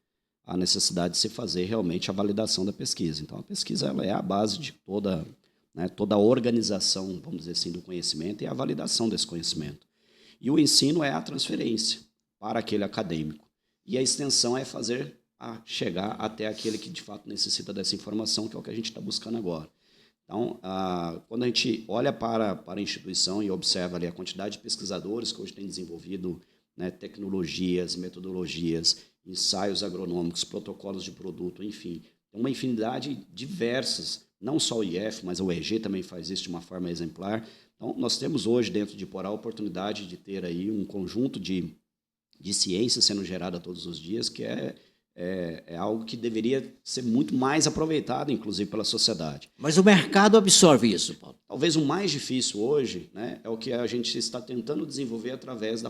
a necessidade de se fazer realmente a validação da pesquisa. Então, a pesquisa ela é a base de toda a organização, vamos dizer assim, do conhecimento e a validação desse conhecimento. E o ensino é a transferência para aquele acadêmico. E a extensão é fazer chegar até aquele que, de fato, necessita dessa informação, que é o que a gente está buscando agora. Então, quando a gente olha para a instituição e observa ali a quantidade de pesquisadores que hoje têm desenvolvido, né, tecnologias, metodologias, ensaios agronômicos, protocolos de produto, enfim, tem uma infinidade diversas, não só o IF, mas o EG também faz isso de uma forma exemplar. Então, nós temos hoje, dentro de Porá, a oportunidade de ter aí um conjunto de ciência sendo gerada todos os dias, que é algo que deveria ser muito mais aproveitado, inclusive, pela sociedade. Mas o mercado absorve isso, Paulo? Talvez o mais difícil hoje, né, é o que a gente está tentando desenvolver através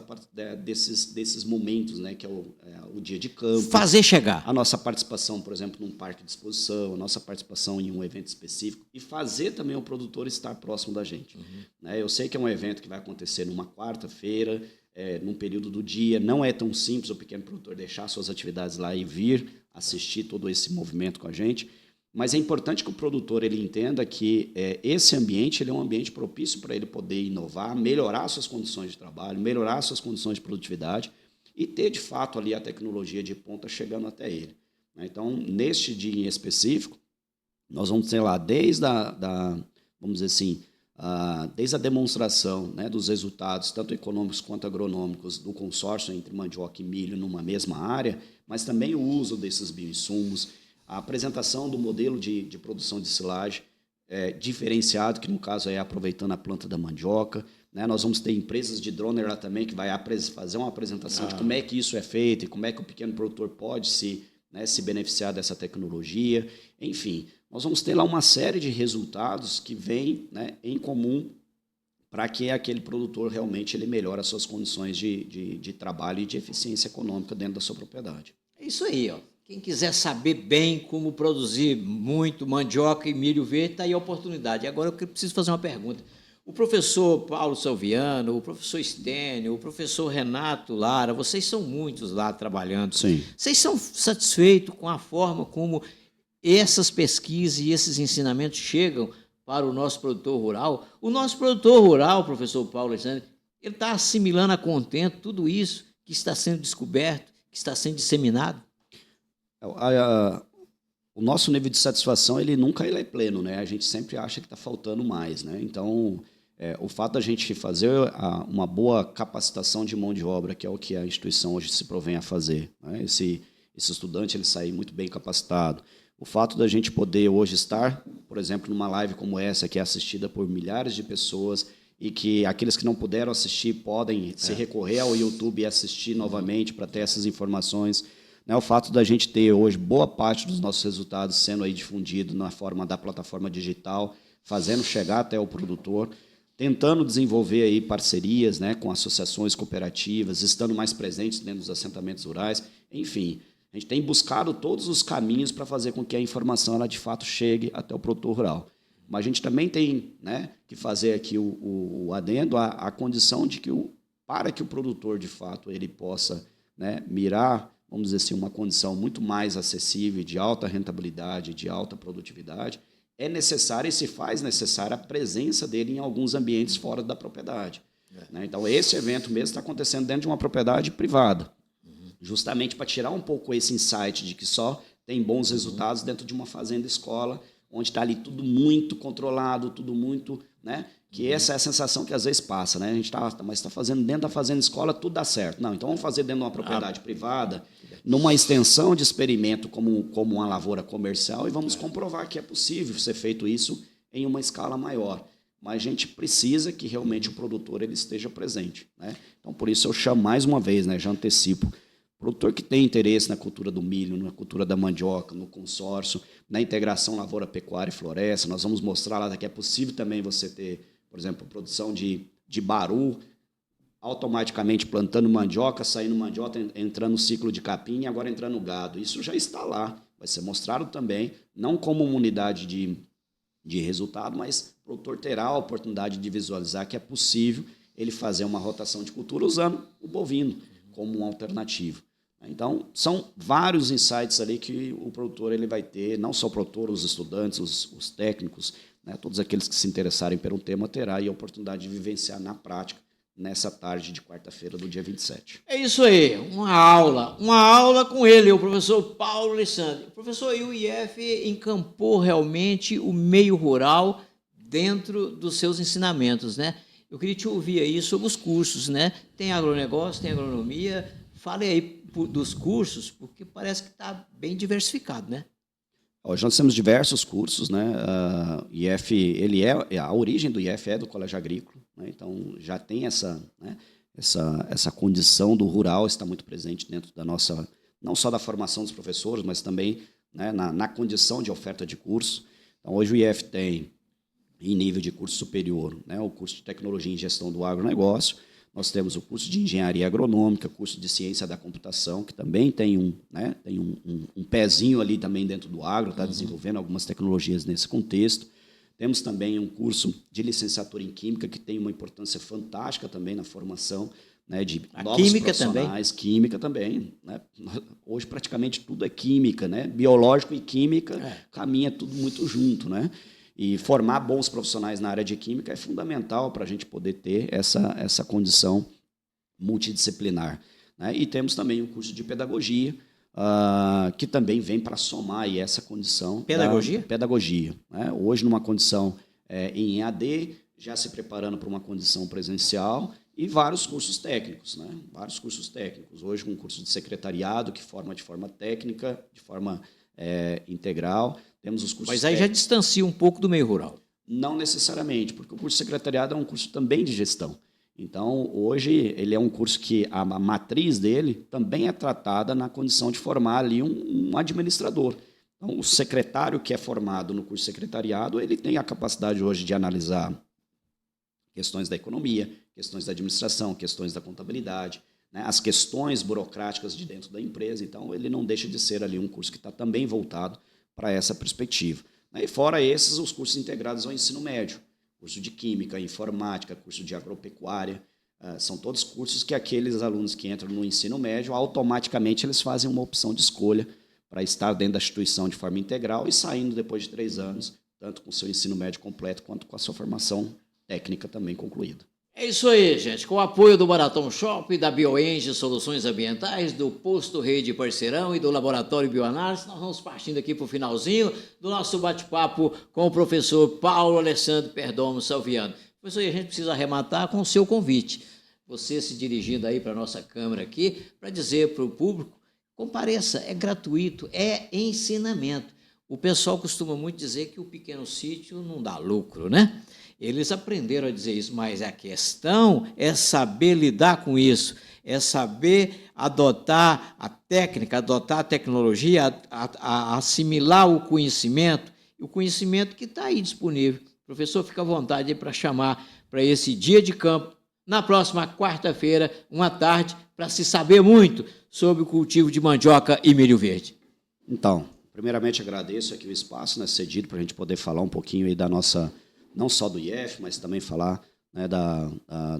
desses momentos, né, que é o dia de campo. Fazer chegar. A nossa participação, por exemplo, num parque de exposição, a nossa participação em um evento específico e fazer também o produtor estar próximo da gente. Né, eu sei que é um evento que vai acontecer numa quarta-feira, num período do dia, não é tão simples o pequeno produtor deixar suas atividades lá e vir assistir todo esse movimento com a gente, mas é importante que o produtor ele entenda que esse ambiente ele é um ambiente propício para ele poder inovar, melhorar suas condições de trabalho, melhorar suas condições de produtividade e ter, de fato, ali a tecnologia de ponta chegando até ele. Então, neste dia em específico, nós vamos ter lá desde vamos dizer assim, desde a demonstração, né, dos resultados, tanto econômicos quanto agronômicos, do consórcio entre mandioca e milho numa mesma área, mas também o uso desses bioinsumos, a apresentação do modelo de produção de silagem diferenciado, que no caso é aproveitando a planta da mandioca. Né, nós vamos ter empresas de droner lá também que vai fazer uma apresentação de como é que isso é feito e como é que o pequeno produtor pode se beneficiar dessa tecnologia. Enfim, nós vamos ter lá uma série de resultados que vêm, né, em comum para que aquele produtor realmente ele melhore as suas condições de trabalho e de eficiência econômica dentro da sua propriedade. É isso aí, ó. Quem quiser saber bem como produzir muito mandioca e milho verde, está aí a oportunidade. Agora eu preciso fazer uma pergunta. O professor Paulo Salviano, o professor Estênio, o professor Renato Lara, vocês são muitos lá trabalhando. Sim. Vocês são satisfeitos com a forma como essas pesquisas e esses ensinamentos chegam para o nosso produtor rural? O nosso produtor rural, professor Paulo Alexandre, ele está assimilando a contento tudo isso que está sendo descoberto, que está sendo disseminado? O nosso nível de satisfação ele nunca é pleno, né? A gente sempre acha que está faltando mais, né? Então, o fato da gente fazer uma boa capacitação de mão de obra, que é o que a instituição hoje se provém a fazer, né? Esse estudante ele sair muito bem capacitado. O fato da gente poder hoje estar, por exemplo, numa live como essa, que é assistida por milhares de pessoas e que aqueles que não puderam assistir podem se recorrer ao YouTube e assistir novamente para ter essas informações. Né, o fato da gente ter hoje boa parte dos nossos resultados sendo aí difundido na forma da plataforma digital, fazendo chegar até o produtor, tentando desenvolver aí parcerias, né, com associações cooperativas, estando mais presentes dentro dos assentamentos rurais, enfim, a gente tem buscado todos os caminhos para fazer com que a informação ela de fato chegue até o produtor rural. Mas a gente também tem, né, que fazer aqui o adendo à condição de que para que o produtor de fato ele possa, né, mirar, vamos dizer assim, uma condição muito mais acessível, de alta rentabilidade, de alta produtividade, é necessária e se faz necessária a presença dele em alguns ambientes fora da propriedade. Né? Então, esse evento mesmo está acontecendo dentro de uma propriedade privada, justamente para tirar um pouco esse insight de que só tem bons resultados dentro de uma fazenda-escola, onde está ali tudo muito controlado, tudo muito... Né? Que essa é a sensação que às vezes passa, né? A gente mas está fazendo dentro da fazenda-escola, tudo dá certo. Não, então vamos fazer dentro de uma propriedade privada, numa extensão de experimento como uma lavoura comercial e vamos comprovar que é possível ser feito isso em uma escala maior. Mas a gente precisa que realmente o produtor ele esteja presente. Né? Então, por isso eu chamo mais uma vez, né? Já antecipo, produtor que tem interesse na cultura do milho, na cultura da mandioca, no consórcio, na integração lavoura, pecuária e floresta. Nós vamos mostrar lá que é possível também você ter, por exemplo, produção de baru, automaticamente plantando mandioca, saindo mandioca, entrando no ciclo de capim e agora entrando no gado. Isso já está lá, vai ser mostrado também, não como uma unidade de resultado, mas o produtor terá a oportunidade de visualizar que é possível ele fazer uma rotação de cultura usando o bovino como uma alternativa. Então, são vários insights ali que o produtor ele vai ter, não só o produtor, os estudantes, os técnicos, né, todos aqueles que se interessarem pelo tema terá a oportunidade de vivenciar na prática nessa tarde de quarta-feira do dia 27. É isso aí, uma aula com ele, o professor Paulo Alessandro. Professor, e o IF encampou realmente o meio rural dentro dos seus ensinamentos, né? Eu queria te ouvir aí sobre os cursos, né? Tem agronegócio, tem agronomia. Fale aí dos cursos, porque parece que está bem diversificado, né? Hoje nós temos diversos cursos, né? IF, a origem do IF é do Colégio Agrícola, né? Então já tem essa condição do rural está muito presente dentro da nossa, não só da formação dos professores, mas também, né, na condição de oferta de curso. Então hoje o IF tem, em nível de curso superior, né, o curso de Tecnologia em Gestão do Agronegócio. Nós temos o curso de Engenharia Agronômica, curso de Ciência da Computação, que também tem um pezinho ali também dentro do agro, está desenvolvendo algumas tecnologias nesse contexto. Temos também um curso de Licenciatura em Química, que tem uma importância fantástica também na formação, né, de novos profissionais. Química também. Né? Hoje praticamente tudo é química, né? Biológico e química caminha tudo muito junto, né? E formar bons profissionais na área de química é fundamental para a gente poder ter essa condição multidisciplinar, né? E temos também o curso de pedagogia, que também vem para somar aí essa condição. Pedagogia? Pedagogia, né? Hoje, numa condição em EAD, já se preparando para uma condição presencial, e vários cursos técnicos, né? Vários cursos técnicos. Hoje, um curso de secretariado que forma de forma técnica, de forma integral. Temos os cursos Mas aí já distancia um pouco do meio rural. Não necessariamente, porque o curso de secretariado é um curso também de gestão. Então, hoje, ele é um curso que a matriz dele também é tratada na condição de formar ali um administrador. Então, o secretário que é formado no curso de secretariado, ele tem a capacidade hoje de analisar questões da economia, questões da administração, questões da contabilidade, né, as questões burocráticas de dentro da empresa. Então, ele não deixa de ser ali um curso que está também voltado para essa perspectiva. E fora esses, os cursos integrados ao ensino médio, curso de Química, Informática, curso de Agropecuária, são todos cursos que aqueles alunos que entram no ensino médio, automaticamente eles fazem uma opção de escolha para estar dentro da instituição de forma integral e saindo depois de 3 anos, tanto com o seu ensino médio completo, quanto com a sua formação técnica também concluída. É isso aí, gente. Com o apoio do Baraton Shop, da BioEng Soluções Ambientais, do Posto Rede Parceirão e do Laboratório Bioanálise, nós vamos partindo aqui para o finalzinho do nosso bate-papo com o professor Paulo Alessandro Perdomo Salviano. Professor, a gente precisa arrematar com o seu convite. Você se dirigindo aí para a nossa câmera aqui, para dizer para o público, compareça, é gratuito, é ensinamento. O pessoal costuma muito dizer que o pequeno sítio não dá lucro, né? Eles aprenderam a dizer isso, mas a questão é saber lidar com isso, é saber adotar a técnica, adotar a tecnologia, assimilar o conhecimento que está aí disponível. Professor, fica à vontade para chamar para esse dia de campo, na próxima quarta-feira, uma tarde, para se saber muito sobre o cultivo de mandioca e milho verde. Então, primeiramente agradeço aqui o espaço, né, cedido para a gente poder falar um pouquinho aí da nossa, não só do IF, mas também falar, né,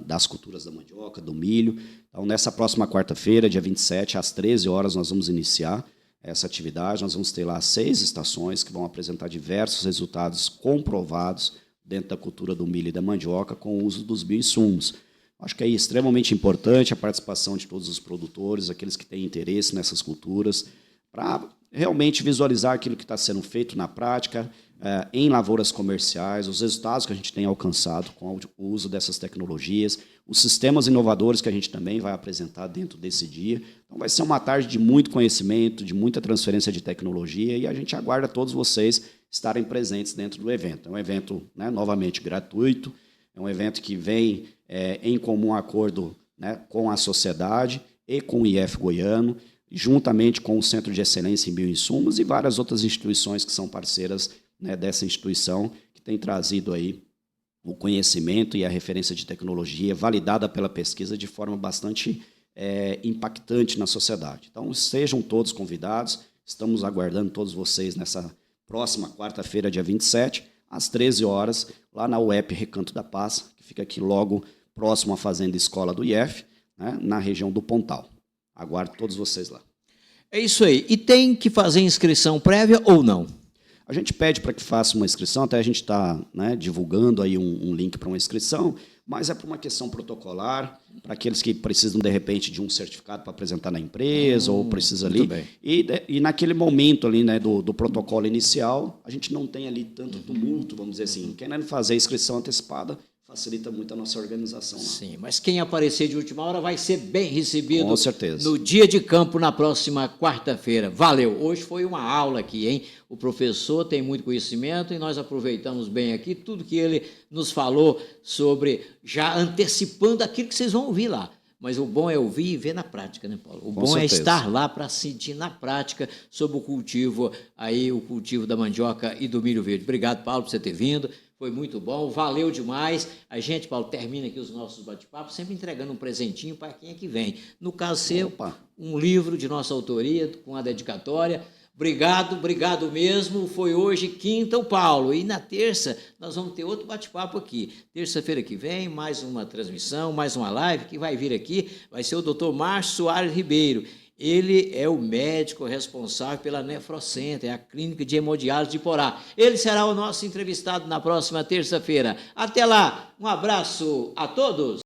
das culturas da mandioca, do milho. Então, nessa próxima quarta-feira, dia 27, às 13 horas, nós vamos iniciar essa atividade. Nós vamos ter lá 6 estações que vão apresentar diversos resultados comprovados dentro da cultura do milho e da mandioca com o uso dos bioinsumos. Acho que é extremamente importante a participação de todos os produtores, aqueles que têm interesse nessas culturas, para realmente visualizar aquilo que está sendo feito na prática, em lavouras comerciais, os resultados que a gente tem alcançado com o uso dessas tecnologias, os sistemas inovadores que a gente também vai apresentar dentro desse dia. Então, vai ser uma tarde de muito conhecimento, de muita transferência de tecnologia, e a gente aguarda todos vocês estarem presentes dentro do evento. É um evento, né, novamente, gratuito, é um evento que vem em comum acordo, né, com a sociedade e com o IF Goiano. juntamente com o Centro de Excelência em Bioinsumos e várias outras instituições que são parceiras, né, dessa instituição, que tem trazido aí o conhecimento e a referência de tecnologia validada pela pesquisa de forma bastante impactante na sociedade. Então, sejam todos convidados, estamos aguardando todos vocês nessa próxima quarta-feira, dia 27, às 13 horas, lá na UEP Recanto da Paz, que fica aqui logo próximo à Fazenda Escola do IF, né, na região do Pontal. Aguardo todos vocês lá. É isso aí. E tem que fazer inscrição prévia ou não? A gente pede para que faça uma inscrição, até a gente está, né, divulgando aí um link para uma inscrição, mas é por uma questão protocolar, para aqueles que precisam, de repente, de um certificado para apresentar na empresa, ou precisa ali. E naquele momento ali, né, do protocolo inicial, a gente não tem ali tanto tumulto, vamos dizer assim. Querendo fazer a inscrição antecipada, facilita muito a nossa organização lá. Sim, mas quem aparecer de última hora vai ser bem recebido. Com certeza. No dia de campo, na próxima quarta-feira. Valeu! Hoje foi uma aula aqui, hein? O professor tem muito conhecimento e nós aproveitamos bem aqui tudo que ele nos falou sobre, já antecipando aquilo que vocês vão ouvir lá. Mas o bom é ouvir e ver na prática, né, Paulo? O bom é estar lá para sentir na prática sobre o cultivo da mandioca e do milho verde. Obrigado, Paulo, por você ter vindo. Foi muito bom, valeu demais. A gente, Paulo, termina aqui os nossos bate-papos, sempre entregando um presentinho para quem é que vem. No caso seu, um livro de nossa autoria, com a dedicatória. Obrigado, obrigado mesmo. Foi hoje, quinta, o Paulo. E na terça, nós vamos ter outro bate-papo aqui. Terça-feira que vem, mais uma transmissão, mais uma live que vai vir aqui. Vai ser o doutor Márcio Soares Ribeiro. Ele é o médico responsável pela Nefrocenter, a clínica de hemodiálise de Porá. Ele será o nosso entrevistado na próxima terça-feira. Até lá, um abraço a todos.